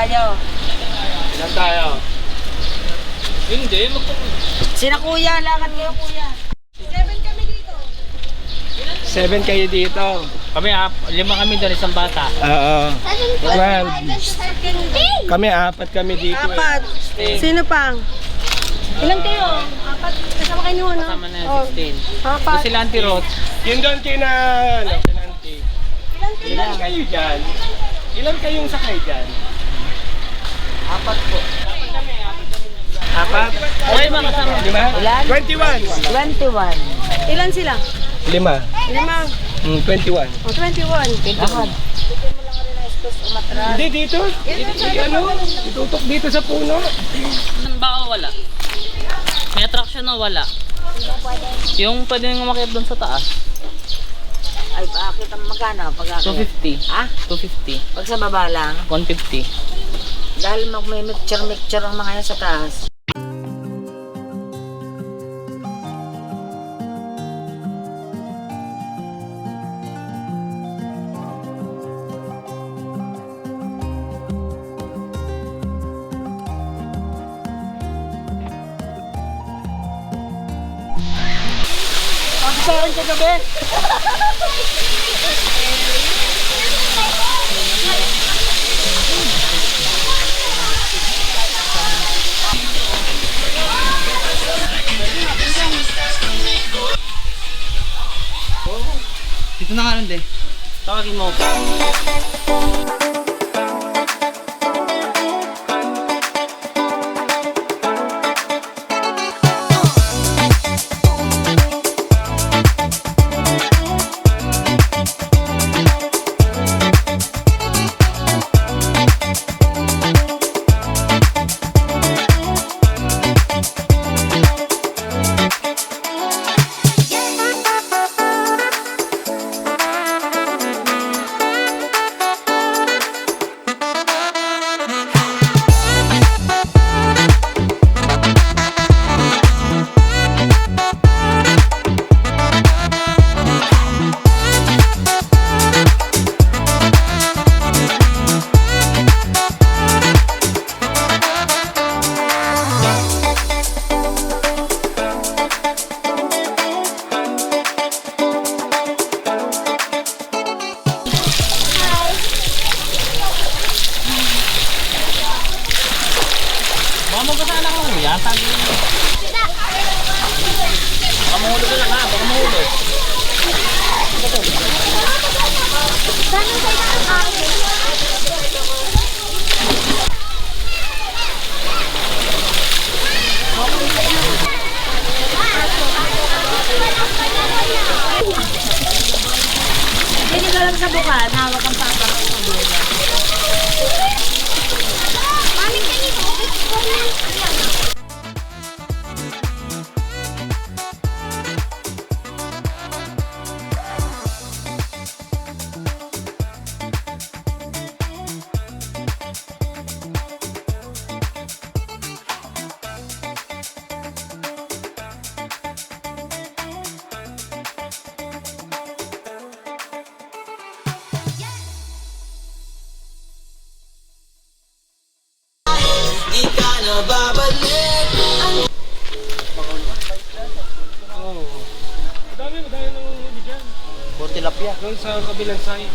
tayo? Ilan tayo? Hindi, Sina kuya, lakad kayo kuya. 7 kayo dito. Kami, 5 kami doon, isang bata. Oo. 12. Kami 4 kami dito. Apat. Sino pang? Ilan kayo? Apat. Kasama kayo no? Kasama na yung 16. Apat. Sila Auntie Ruth. Yun doon kina... Ilan kayo dyan? Ilan kayong sakay dyan? 4 po. 4? Okay, mga kasama. 5? Ilan? 21. 21. Ilan sila? 5. 5. 21. O, 21. Lakad. Hindi dito. Itutok dito sa puno. Saan ba o wala? May attraction o wala? Yung pwede nang umakyat doon sa taas. Ay, paakit ang magkano? Pag-akit. 250. Ha? 250. Pag sa baba lang? 150. Dahil may mixture ang mga yan sa taas. Saan ka gabi? Dito na nga lang din. Tawagin mo. Baka mo ba sa anak mo yan? Sabi mo. Baka mahulog ka lang ha. Baka mahulog. Hindi ka lang sa bukan, hawak ang paparap sa bukan. Madami nang huli dyan. Puro tilapia. Doon sa kabilang side.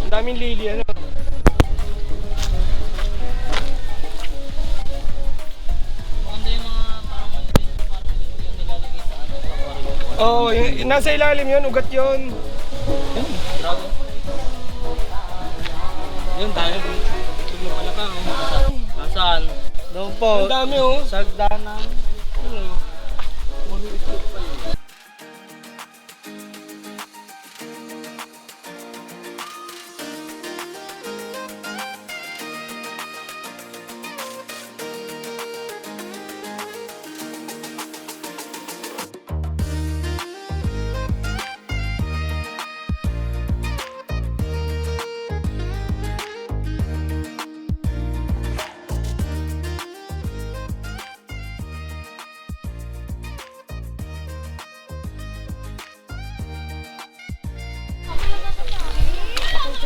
Ang daming lili, ano? Maganda yung mga parang maliit na parang yung nilalagay sa ano, sa aquarium. Oo, nasa ilalim yun, ugat yun. Dragon. Yun, dahil ito pala ka. Oh. Nasaan? Doon po. Ang dami oh. Sagdanan. Yun, oh. Puro itlog pa yun.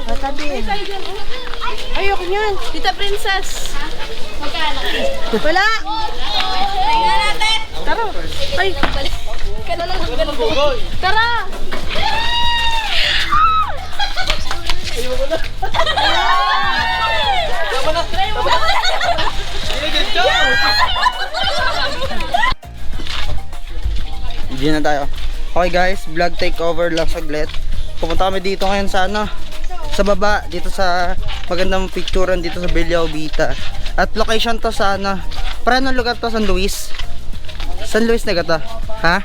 Matabi. Ayoko niyan. Tita Princess. Wala. Tingnan natin. Tara. Ay. Tara. Hindi na tayo. Okay guys, vlog takeover lang saglit. Pumunta kami dito ngayon sa ano, sa baba, dito sa magandang picturean dito sa Villa Ubita. At location to sa ano, para anong lugar to? San Luis? San Luis na gata? Ha?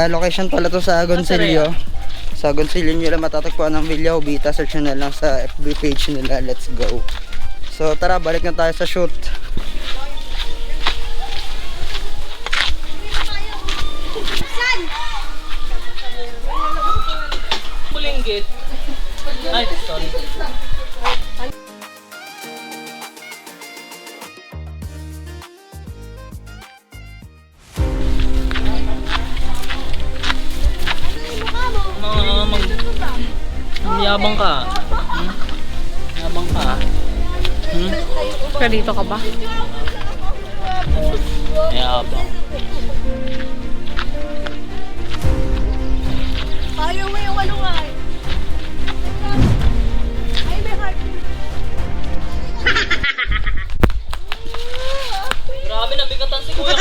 Location pala to sa Agoncillo. Sa Agoncillo nyo lang matatagpuan ng Villa Ubita. Search nyo na lang sa FB page nila. Let's go. So tara, balik na tayo sa shoot. Pulinggit. Ay, sorry. Yabang ka. Yabang ka. Dito ka ba? Yabang. Ayaw mo yung walungan. Ay, may heart. Grabe, nabigatan si Kuya.